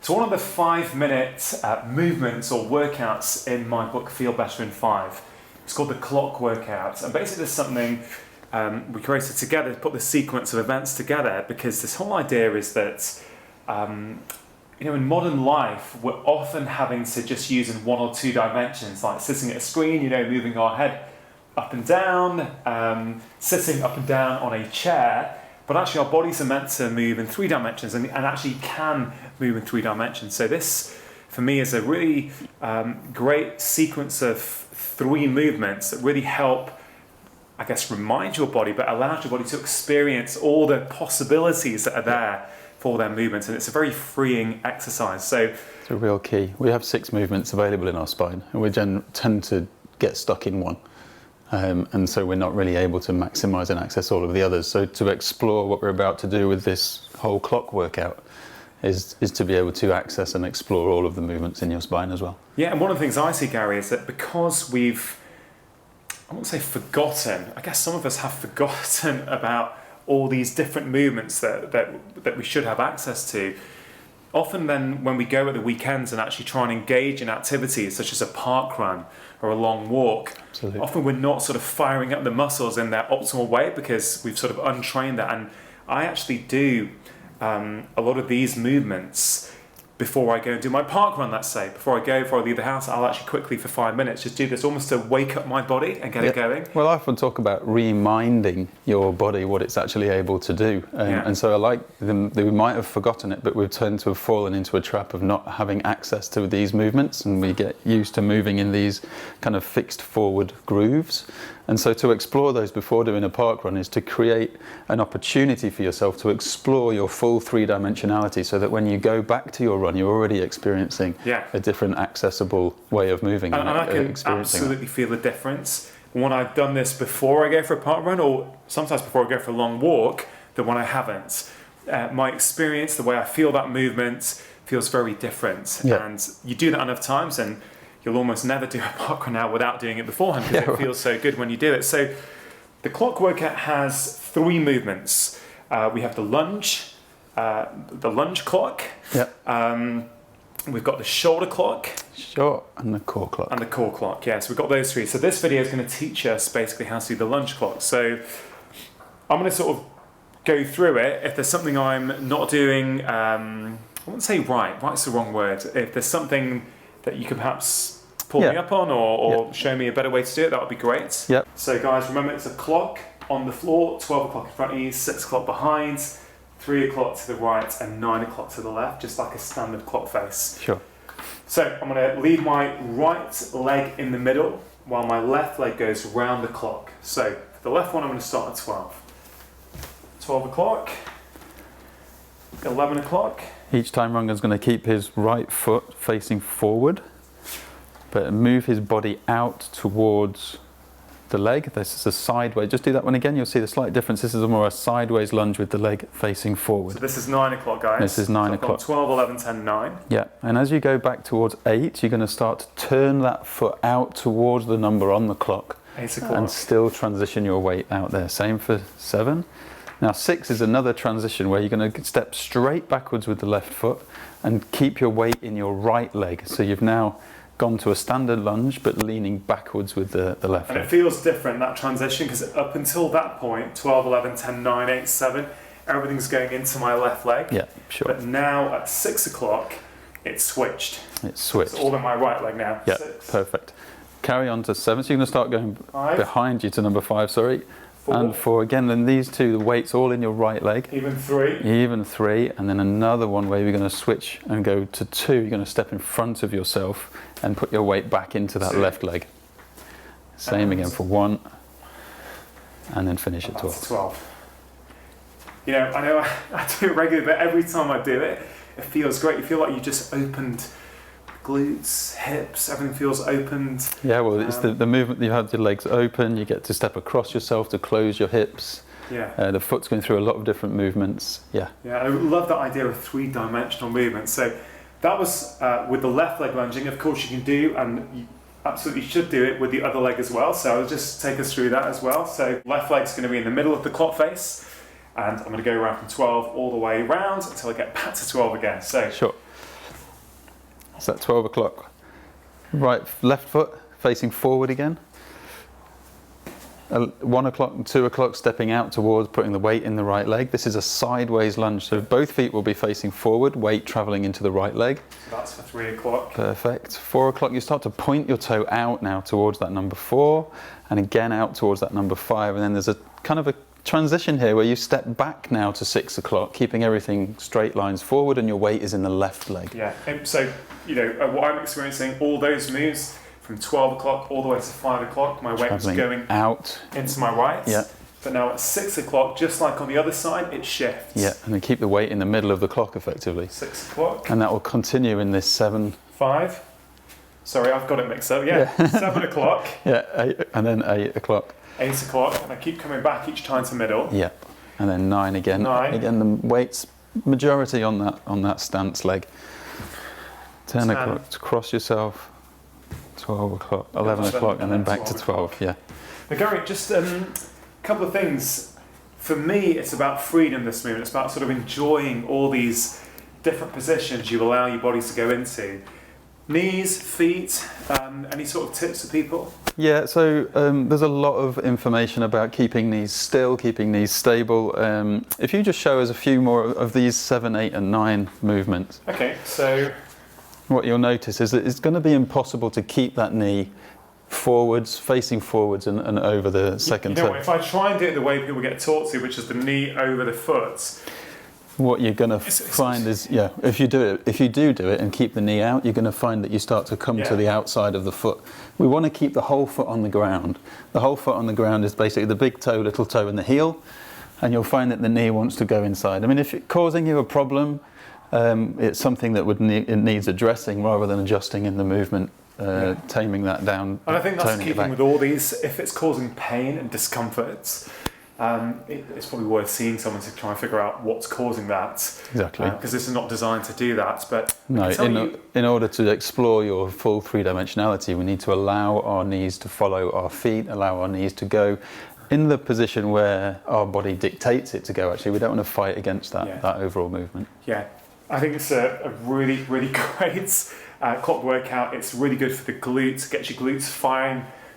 to one of the 5-minute movements or workouts in my book Feel Better in 5. It's called the Clock Workout, and basically it's something we created together to put the sequence of events together, because this whole idea is that in modern life we're often having to just use in one or two dimensions, like sitting at a screen, moving our head up and down, sitting up and down on a chair. But actually our bodies are meant to move in 3 dimensions and actually can move in 3 dimensions. So this, for me, is a really great sequence of 3 movements that really help, I guess, remind your body, but allows your body to experience all the possibilities that are there for their movements. And it's a very freeing exercise. So it's a real key. We have 6 movements available in our spine, and we tend to get stuck in one. And so we're not really able to maximize and access all of the others. So to explore what we're about to do with this whole clock workout is to be able to access and explore all of the movements in your spine as well. Yeah, and one of the things I see, Gary, is that because I won't say forgotten, I guess some of us have forgotten about all these different movements that we should have access to. Often then when we go at the weekends and actually try and engage in activities such as a park run or a long walk, Absolutely. Often we're not sort of firing up the muscles in their optimal way because we've sort of untrained that. And I actually do a lot of these movements before I go and do my park run, let's say. Before I leave the house, I'll actually quickly for 5 minutes just do this almost to wake up my body and get it going. Well, I often talk about reminding your body what it's actually able to do. And so I like them, we might have forgotten it, but we tend to have fallen into a trap of not having access to these movements, and we get used to moving in these kind of fixed forward grooves. And so to explore those before doing a park run is to create an opportunity for yourself to explore your full 3-dimensionality, so that when you go back to your run, you're already experiencing a different accessible way of moving. And I can absolutely feel the difference when I've done this before I go for a park run, or sometimes before I go for a long walk, than when I haven't. My experience, the way I feel that movement feels very different. And you do that enough times and you'll almost never do a park run now without doing it beforehand, because it feels so good when you do it. So the clock workout has 3 movements. We have the lunge clock. We've got the shoulder clock. And the core clock. And the core clock, yes. We've got those 3. So this video is going to teach us basically how to do the lunge clock. So I'm going to sort of go through it. If there's something I'm not doing, I wouldn't say right's the wrong word. If there's something that you can perhaps pull me up on or show me a better way to do it, that would be great. So guys, remember it's a clock on the floor, 12 o'clock in front of you, 6 o'clock behind, 3 o'clock to the right and 9 o'clock to the left, just like a standard clock face. So I'm going to leave my right leg in the middle while my left leg goes round the clock. So for the left one, I'm going to start at 12. 12 o'clock, 11 o'clock. Each time Rangan's going to keep his right foot facing forward, but move his body out towards the leg. This is a sideways. Just do that one again. You'll see the slight difference. This is more a sideways lunge with the leg facing forward. So this is 9 o'clock, guys. This is 9 o'clock. 12, 11, 10, 9. Yeah, and as you go back towards 8, you're going to start to turn that foot out towards the number on the clock. 8 o'clock. And still transition your weight out there. Same for 7. Now 6 is another transition where you're going to step straight backwards with the left foot and keep your weight in your right leg. So you've now gone to a standard lunge but leaning backwards with the left leg. And it feels different, that transition, because up until that point, 12, 11, 10, 9, 8, 7, everything's going into my left leg. But now at 6 o'clock, it's switched. It's all in my right leg now. 6. Perfect. Carry on to 7. So you're going to start going 5. Behind you to number 5, 4. And 4 again, then these 2, the weight's all in your right leg. Even 3. Even 3, and then another one where you're going to switch and go to 2. You're going to step in front of yourself and put your weight back into that left leg. Same again for 1, and then finish at 12. 12. I know I do it regularly, but every time I do it, it feels great. You feel like you just opened glutes, hips, everything feels opened. Yeah, well, it's the movement. You have your legs open, you get to step across yourself to close your hips. The foot's going through a lot of different movements. Yeah, I love that idea of 3-dimensional movement. So that was with the left leg lunging. Of course you can do, and you absolutely should do it with the other leg as well. So I'll just take us through that as well. So left leg's going to be in the middle of the clock face, and I'm going to go around from 12 all the way around until I get back to 12 again. So So at 12 o'clock, left foot facing forward again. 1 o'clock and 2 o'clock, stepping out towards putting the weight in the right leg. This is a sideways lunge, so both feet will be facing forward, weight travelling into the right leg. So that's for 3 o'clock. Perfect. 4 o'clock, you start to point your toe out now towards that number 4, and again out towards that number 5, and then there's a kind of a transition here where you step back now to 6 o'clock, keeping everything straight lines forward, and your weight is in the left leg. Yeah, so, you know, what I'm experiencing, all those moves, from 12 o'clock all the way to 5 o'clock, my weight was going out into my right. Yeah. But now at 6 o'clock, just like on the other side, it shifts. Yeah, and then keep the weight in the middle of the clock effectively. 6 o'clock. And that will continue in this 7. 5. Sorry, I've got it mixed up. Yeah, 7 o'clock. Yeah, 8, and then 8 o'clock. 8 o'clock, and I keep coming back each time to middle. Yeah, and then 9 again. 9. Again, the weight's majority on that stance leg. 10 o'clock to cross yourself. 12 o'clock, 11 o'clock, and then back to 12, yeah. Now Gary, just a couple of things. For me, it's about freedom, this movement. It's about sort of enjoying all these different positions you allow your body to go into. Knees, feet, any sort of tips for people? Yeah, so there's a lot of information about keeping knees still, keeping knees stable. If you just show us a few more of these 7, 8 and 9 movements. Okay, so what you'll notice is that it's going to be impossible to keep that knee forwards, facing forwards and over the second toe. If I try and do it the way people get taught to, which is the knee over the foot, what you're going to find is, if you do it and keep the knee out, you're going to find that you start to come to the outside of the foot. We want to keep the whole foot on the ground. The whole foot on the ground is basically the big toe, little toe and the heel, and you'll find that the knee wants to go inside. I mean, if it's causing you a problem, it's something that it needs addressing rather than adjusting in the movement, taming that down. And I think that's keeping with all these. If it's causing pain and discomfort, it's probably worth seeing someone to try and figure out what's causing that. Exactly. Because this is not designed to do that. But no, in order to explore your full three-dimensionality, we need to allow our knees to follow our feet, allow our knees to go in the position where our body dictates it to go. Actually, we don't want to fight against that overall movement. Yeah. I think it's a really, really great clock workout. It's really good for the glutes, gets your glutes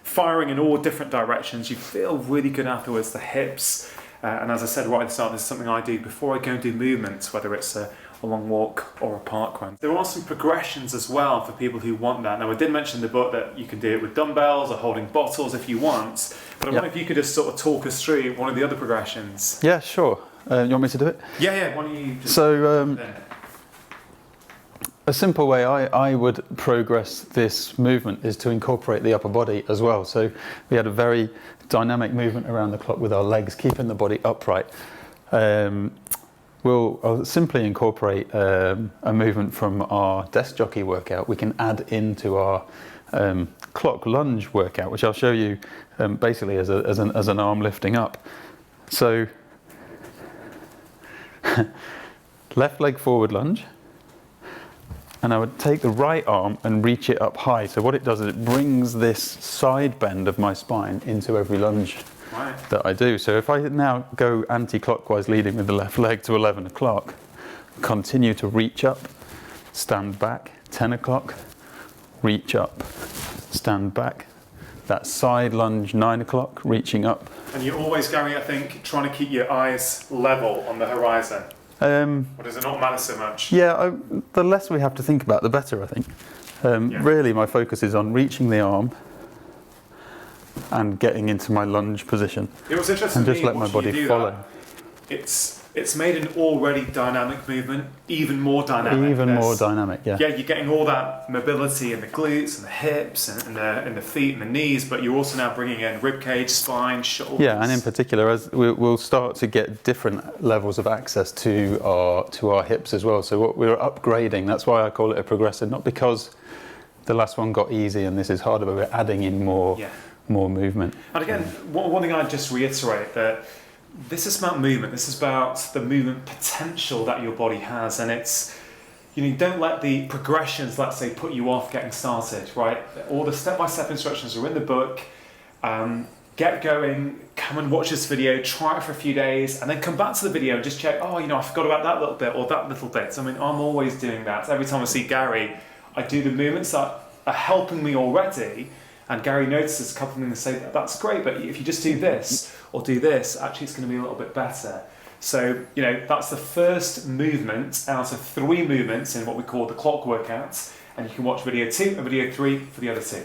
firing in all different directions. You feel really good afterwards, the hips. And as I said right at the start, this is something I do before I go and do movements, whether it's a long walk or a park run. There are some progressions as well for people who want that. Now, I did mention in the book that you can do it with dumbbells or holding bottles if you want, but I wonder if you could just sort of talk us through one of the other progressions. Yeah, sure. You want me to do it? Yeah, why don't you just... So, a simple way I would progress this movement is to incorporate the upper body as well. So we had a very dynamic movement around the clock with our legs, keeping the body upright. I'll simply incorporate a movement from our desk jockey workout. We can add into our clock lunge workout, which I'll show you basically as an arm lifting up. So left leg forward lunge. And I would take the right arm and reach it up high. So what it does is it brings this side bend of my spine into every lunge that I do. So if I now go anti-clockwise, leading with the left leg to 11 o'clock, continue to reach up, stand back, 10 o'clock, reach up, stand back. That side lunge, 9 o'clock, reaching up. And you're always, Gary, I think, trying to keep your eyes level on the horizon. Or does it not matter so much? Yeah, the less we have to think about, the better, I think. Really, my focus is on reaching the arm and getting into my lunge position. It was interesting and just let my body follow. It's made an already dynamic movement even more dynamic. Even more dynamic, yeah. Yeah, you're getting all that mobility in the glutes and the hips and the feet and the knees, but you're also now bringing in rib cage, spine, shoulders. Yeah, and in particular, as we'll start to get different levels of access to our hips as well. So what we're upgrading, that's why I call it a progressive, not because the last one got easy and this is harder, but we're adding in more movement. And again, one thing I'd just reiterate that this is about movement. This is about the movement potential that your body has, and it's, you don't let the progressions, let's say, put you off getting started, right? All the step-by-step instructions are in the book. Get going, come and watch this video, try it for a few days, and then come back to the video and just check, I forgot about that little bit or that little bit. I mean, I'm always doing that. Every time I see Gary, I do the movements that are helping me already, and Gary notices a couple of things and say, that's great, but if you just do this or do this, actually it's going to be a little bit better. So, that's the first movement out of 3 movements in what we call the clock workouts, and you can watch video 2 and video 3 for the other 2.